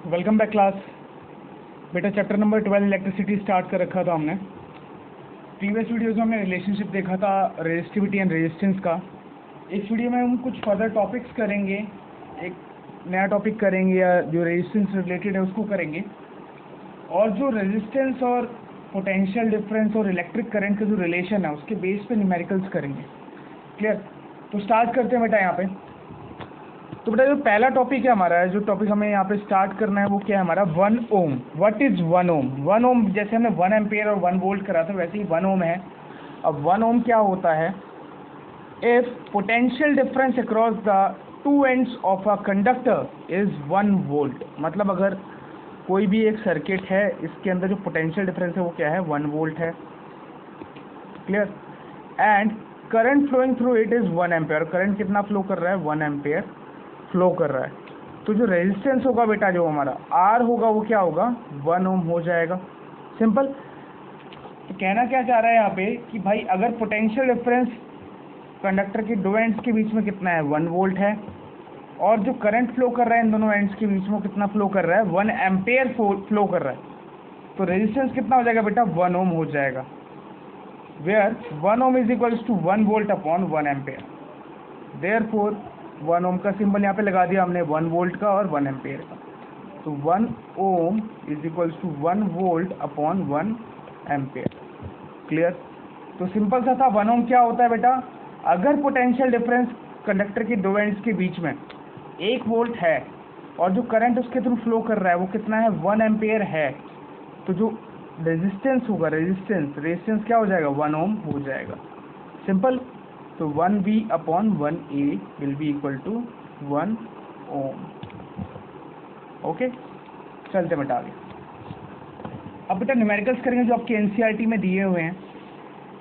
Welcome back class. बेटा chapter number 12 electricity start कर रखा था हमने। प्रीवियस वीडियोज़ में हमने रिलेशनशिप देखा था रेजिस्टिविटी एंड रेजिस्टेंस का। इस वीडियो में हम कुछ फर्दर टॉपिक्स करेंगे, एक नया टॉपिक करेंगे या जो रेजिस्टेंस रिलेटेड है उसको करेंगे, और जो रेजिस्टेंस और पोटेंशियल डिफरेंस और इलेक्ट्रिक करंट का जो रिलेशन है उसके बेस पे न्यूमेरिकल्स करेंगे। क्लियर? तो स्टार्ट करते हैं बेटा यहाँ पे। तो बेटा जो पहला टॉपिक है हमारा, जो टॉपिक हमें यहाँ पे स्टार्ट करना है वो क्या है हमारा, 1 ओम। व्हाट इज 1 ओम? 1 ओम जैसे हमने 1 एम्पेयर और 1 वोल्ट करा था वैसे ही 1 ओम है। अब 1 ओम क्या होता है? If potential difference across the two ends of a conductor is 1 volt, मतलब अगर कोई भी एक सर्किट है इसके अंदर जो पोटेंशियल डिफरेंस है वो क्या है, 1 वोल्ट है। Clear? And current flowing through it is 1 ampere. Current कितना फ्लो कर रहा है? 1 एम्पेयर फ्लो कर रहा है। तो जो रेजिस्टेंस होगा बेटा, जो हमारा आर होगा वो क्या होगा, 1 ओम हो जाएगा। सिंपल। तो कहना क्या चाह रहा है यहाँ पे कि भाई अगर पोटेंशियल डिफरेंस कंडक्टर के दो एंड्स के बीच में कितना है, 1 वोल्ट है, और जो करंट फ्लो कर रहा है इन दोनों एंड्स के बीच में कितना फ्लो कर रहा है, 1 एम्पेयर फ्लो कर रहा है, तो रेजिस्टेंस कितना हो जाएगा बेटा, 1 ओम हो जाएगा। Where 1 ohm is equals to 1 volt upon 1 ampere. Therefore 1 ohm का सिंबल यहाँ पे लगा दिया हमने, 1 वोल्ट का और 1 एम्पेयर का। तो 1 ohm is equals to 1 volt upon 1 ampere. Clear? तो सिंपल सा था। 1 ओम क्या होता है बेटा, अगर पोटेंशियल डिफरेंस कंडक्टर के दो एंड्स के बीच में 1 वोल्ट है और जो करंट उसके थ्रू फ्लो कर रहा है वो कितना है, 1 एम्पेयर है, तो जो रेजिस्टेंस होगा, रेजिस्टेंस क्या हो जाएगा, 1 ओम हो जाएगा। सिंपल। तो 1V upon 1A will be equal to 1 ohm. Okay, चलते बेटा आगे। अब बेटा न्यूमेरिकल्स करेंगे जो आपके एनसीईआरटी में दिए हुए हैं।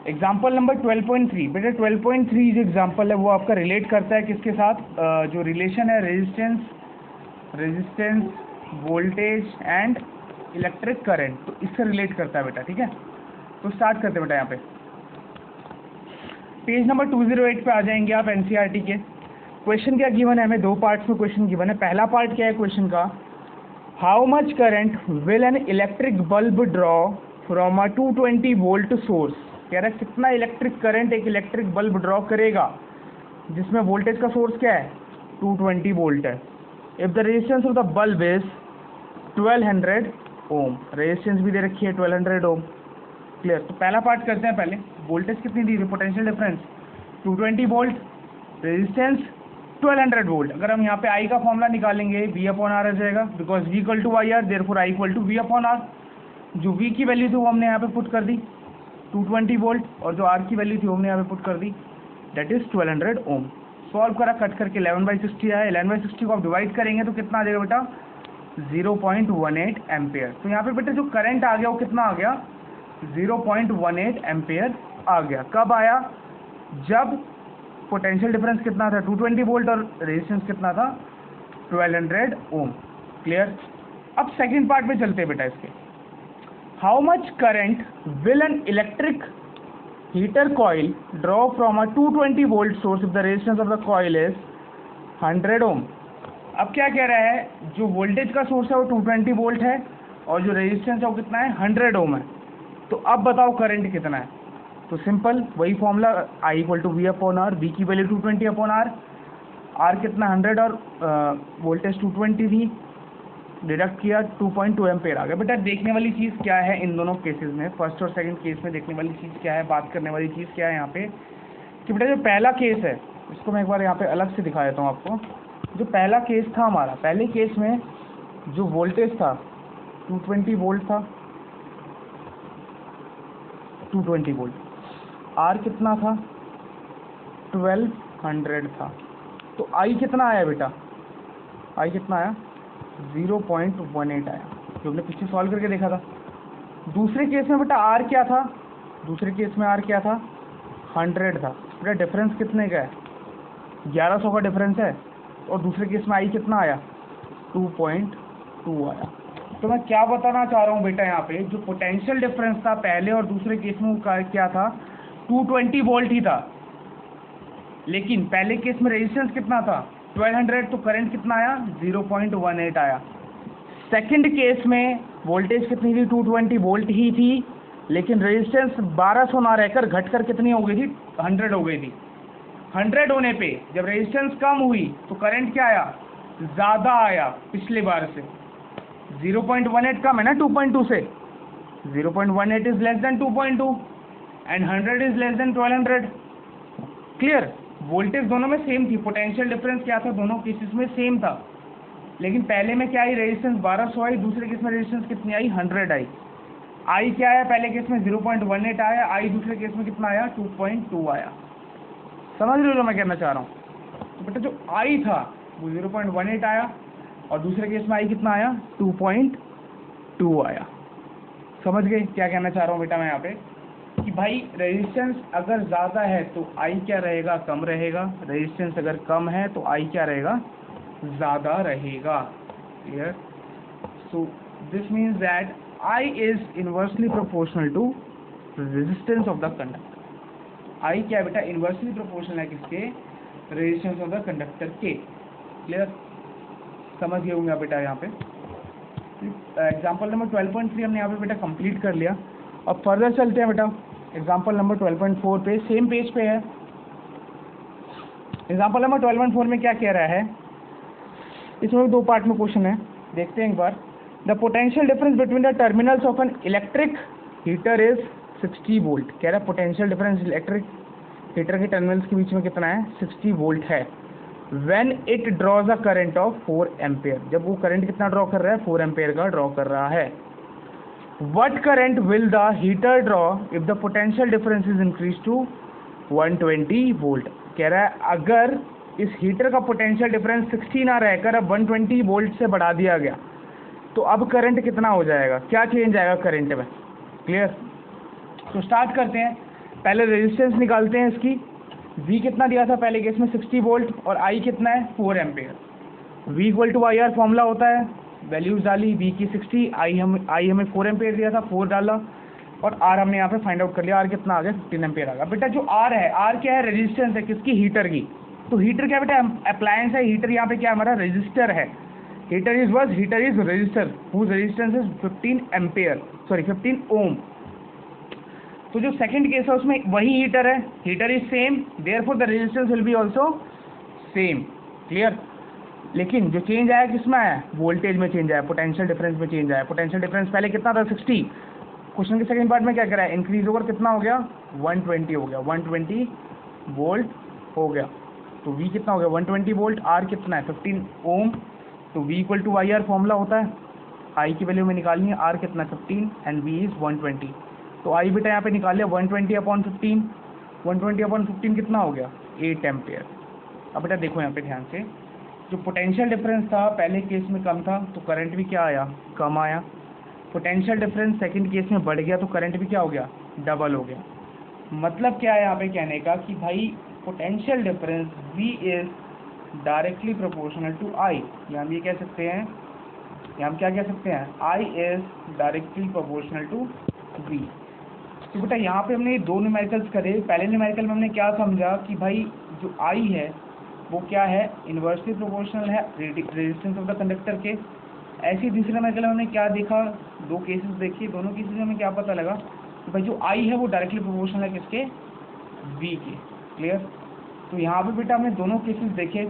Example number 12.3। बेटा 12.3 जो एग्जाम्पल है वो आपका रिलेट करता है किसके साथ, जो रिलेशन है resistance voltage and electric current, तो इससे रिलेट करता है बेटा। ठीक है, तो स्टार्ट करते हैं बेटा। यहाँ पे पेज नंबर 208 पे आ जाएंगे आप एनसीईआरटी के। क्वेश्चन क्या गिवन है हमें, दो पार्ट्स में क्वेश्चन गिवन है। पहला पार्ट क्या है क्वेश्चन का, how much current will an electric bulb draw from a 220 volt source. कह रहा है कितना इलेक्ट्रिक करंट एक इलेक्ट्रिक बल्ब ड्रॉ करेगा जिसमें वोल्टेज का सोर्स क्या है, 220 वोल्ट है। If the resistance of the bulb is 1200 ohm, resistance भी दे रखी है 1200 ओम। क्लियर? तो पहला पार्ट करते हैं पहले। वोल्टेज कितनी दी थी, potential difference 220 volt, resistance 1200 volt. अगर हम यहाँ पे I का फॉर्मूला निकालेंगे V अपॉन आर आ जाएगा, because V equal to I R, therefore I equal to V upon R. जो V की वैल्यू थी वो हमने यहाँ पे पुट कर दी 220 वोल्ट, और जो R की वैल्यू थी वो हमने यहाँ पे पुट कर दी, दैट इज 1200 ओम। सॉल्व करा, कट करके 11/60 आया। 11/60 को आप डिवाइड करेंगे तो कितना आ जाएगा बेटा, 0.18 एम्पेयर। तो यहाँ पे बेटा जो करंट आ गया वो कितना आ गया, 0.18 एम्पेयर आ गया। कब आया, जब पोटेंशियल डिफरेंस कितना था, 220 वोल्ट, और रेजिस्टेंस कितना था, 1200 ओम। क्लियर? अब सेकंड पार्ट में चलते हैं बेटा इसके। How much current will an electric heater coil draw from a 220 volt source if the resistance of the coil is 100 ओम। अब क्या कह रहा है, जो वोल्टेज का सोर्स है वो 220 वोल्ट है और जो रेजिस्टेंस है वो कितना है, 100 ओम है। तो अब बताओ करंट कितना है। तो सिंपल वही formula, I equal to V upon R, V की वैल्यू 220 अपॉन आर, R कितना 100 और वोल्टेज 220 थी, डिडक्ट किया 2.2 एम्पेयर आ गया। बेटा देखने वाली चीज़ क्या है इन दोनों केसेस में, फर्स्ट और सेकंड केस में देखने वाली चीज़ क्या है, बात करने वाली चीज़ क्या है यहाँ पे, कि बेटा जो पहला केस है इसको मैं एक बार यहाँ पे अलग से दिखा देता हूँ आपको। जो पहला केस था हमारा, पहले केस में जो वोल्टेज था 220 वोल्ट था, 220 वोल्ट, R कितना था, 1200 था। तो I कितना आया बेटा, I कितना आया, 0.18 आया, जो हमने पीछे सॉल्व करके देखा था। दूसरे केस में बेटा R क्या था, दूसरे केस में R क्या था, 100 था। बेटा डिफरेंस कितने का है, 1100 का डिफरेंस है, और दूसरे केस में I कितना आया, 2.2 आया। तो मैं क्या बताना चाह रहा हूँ बेटा, यहाँ पे जो पोटेंशियल डिफरेंस था पहले और दूसरे केस में क्या था, 220 वोल्ट ही था, लेकिन पहले केस में रेजिस्टेंस कितना था, 1200, तो करंट कितना आया, 0.18 आया। सेकंड केस में वोल्टेज कितनी थी, 220 वोल्ट ही थी, लेकिन रेजिस्टेंस 1200 ना रहकर घटकर कितनी हो गई थी, 100 हो गई थी। 100 होने पे जब रेजिस्टेंस कम हुई तो करंट क्या आया, ज़्यादा आया पिछले बार से। 0.18 कम है ना 2.2 से, 0.18 is less than 2.2 and 100 is less than 1200। Clear. Voltage दोनों में सेम थी, पोटेंशियल डिफरेंस क्या था, दोनों केसेस में सेम था, लेकिन पहले में क्या आई, रेजिस्टेंस 1200 आई, दूसरे केस में रेजिस्टेंस कितनी आई, 100 आई। आई क्या आया, पहले केस में 0.18 आया, आई दूसरे केस में कितना आया, 2.2 आया। समझ रहे हो जो मैं कहना चाह रहा हूँ। तो बेटा जो आई था वो 0.18 आया और दूसरे केस में आई कितना आया, 2.2 आया। समझ गए क्या कहना चाह रहा हूँ बेटा मैं यहाँ पे, कि भाई रेजिस्टेंस अगर ज़्यादा है तो आई क्या रहेगा, कम रहेगा, रेजिस्टेंस अगर कम है तो आई क्या रहेगा, ज़्यादा रहेगा। Clear. So this means that I is inversely proportional to resistance of the conductor। I क्या है बेटा, inversely proportional है किसके, resistance of the conductor के। क्लियर। समझ गए होंगे बेटा यहाँ पे। एग्जाम्पल नंबर 12.3 हमने यहाँ पे बेटा कंप्लीट कर लिया। अब फर्दर चलते हैं बेटा एग्जाम्पल नंबर 12.4 पे, सेम पेज पे है। एग्जाम्पल नंबर 12.4 में क्या कह रहा है, इसमें 2 पार्ट में क्वेश्चन है, देखते हैं एक बार। The potential difference between the terminals of an electric heater is 60 volt। कह रहा है पोटेंशियल डिफरेंस इलेक्ट्रिक हीटर के टर्मिनल्स के बीच में कितना है, 60 वोल्ट है। When it draws a current of 4 ampere, जब वो करंट कितना ड्रॉ कर रहा है, 4 एम्पेयर का ड्रॉ कर रहा है। What current will the heater draw if the potential difference is increased to 120 volt। कह रहा है अगर इस हीटर का पोटेंशियल डिफरेंस 60 ना रहकर अब 120 वोल्ट से बढ़ा दिया गया तो अब करंट कितना हो जाएगा, क्या चेंज आएगा करंट में। क्लियर। तो स्टार्ट करते हैं, पहले रेजिस्टेंस निकालते हैं इसकी। V कितना दिया था पहले केस में, 60 वोल्ट, और I कितना है, 4 ampere. V equal to IR formula होता है, वैल्यूज डाली, V की 60, I हमें 4 एम्पेयर दिया था, 4 डाला, और R हमने यहाँ पे फाइंड आउट कर लिया, R कितना आ गया, 15 एम्पेयर आ गया। बेटा जो R है, R क्या है, रेजिस्टेंस है किसकी, हीटर की। तो हीटर क्या बेटा, अप्लायंस है, हीटर यहाँ पे क्या हमारा रजिस्टर है। Heater is resistor whose resistance is 15 ohm. तो जो सेकंड केस है उसमें वही हीटर है, heater is same, therefore the resistance will be also same. Clear. लेकिन जो चेंज आया किसमें आया, वोल्टेज में चेंज आया, पोटेंशियल डिफरेंस में चेंज आया। पोटेंशियल डिफरेंस पहले कितना था, 60। क्वेश्चन के सेकंड पार्ट में क्या करा है, इंक्रीज ओवर कितना हो गया, 120 हो गया, 120 वोल्ट हो गया। तो V कितना हो गया, 120 वोल्ट, R कितना है, 15 ओम। तो V equal to IR formula होता है, I की वैल्यू में निकालनी है, R कितना 15 एंड V इज़ 120। तो I बेटा यहाँ पे निकाल लिया 120/15, 120/15 कितना हो गया, 8 एम्पेयर। अब बेटा देखो यहाँ पे ध्यान से, जो पोटेंशियल डिफरेंस था पहले केस में कम था तो करंट भी क्या आया, कम आया। पोटेंशियल डिफरेंस सेकंड केस में बढ़ गया तो करंट भी क्या हो गया, डबल हो गया। मतलब क्या है यहाँ पे कहने का कि भाई potential difference V is directly proportional to I। या हम ये कह सकते हैं, या हम क्या कह सकते हैं, I is directly proportional to V। तो बेटा यहाँ पे हमने 2 न्यूमेरिकल्स करे। पहले न्यूमेरिकल में हमने क्या समझा कि भाई जो I है वो क्या है, इन्वर्सली प्रोपोर्शनल है रेजिस्टेंस ऑफ द कंडक्टर के। ऐसे ही दूसरे न्यूमेरिकल में हमने क्या देखा, 2 केसेस देखिए, दोनों केसेस में हमें क्या पता लगा कि भाई जो I है वो डायरेक्टली प्रोपोर्शनल है किसके, V के। क्लियर। तो यहाँ पे बेटा हमने दोनों केसेस देखे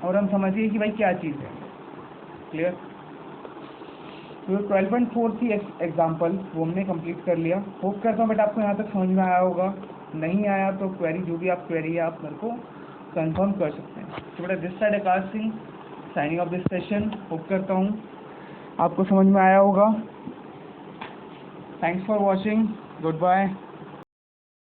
और हम समझिए कि भाई क्या चीज़ है। क्लियर। तो 12.4 थी एग्जाम्पल, वो हमने कंप्लीट कर लिया। होप करता हूँ बेटा आपको यहाँ तक समझ में आया होगा। नहीं आया तो क्वेरी, जो भी आप क्वेरी है आप मेरे को कंफर्म कर सकते हैं। तो बेटा this side Aakash Singh signing off this session. Hope करता हूँ आपको समझ में आया होगा। Thanks for watching, good bye.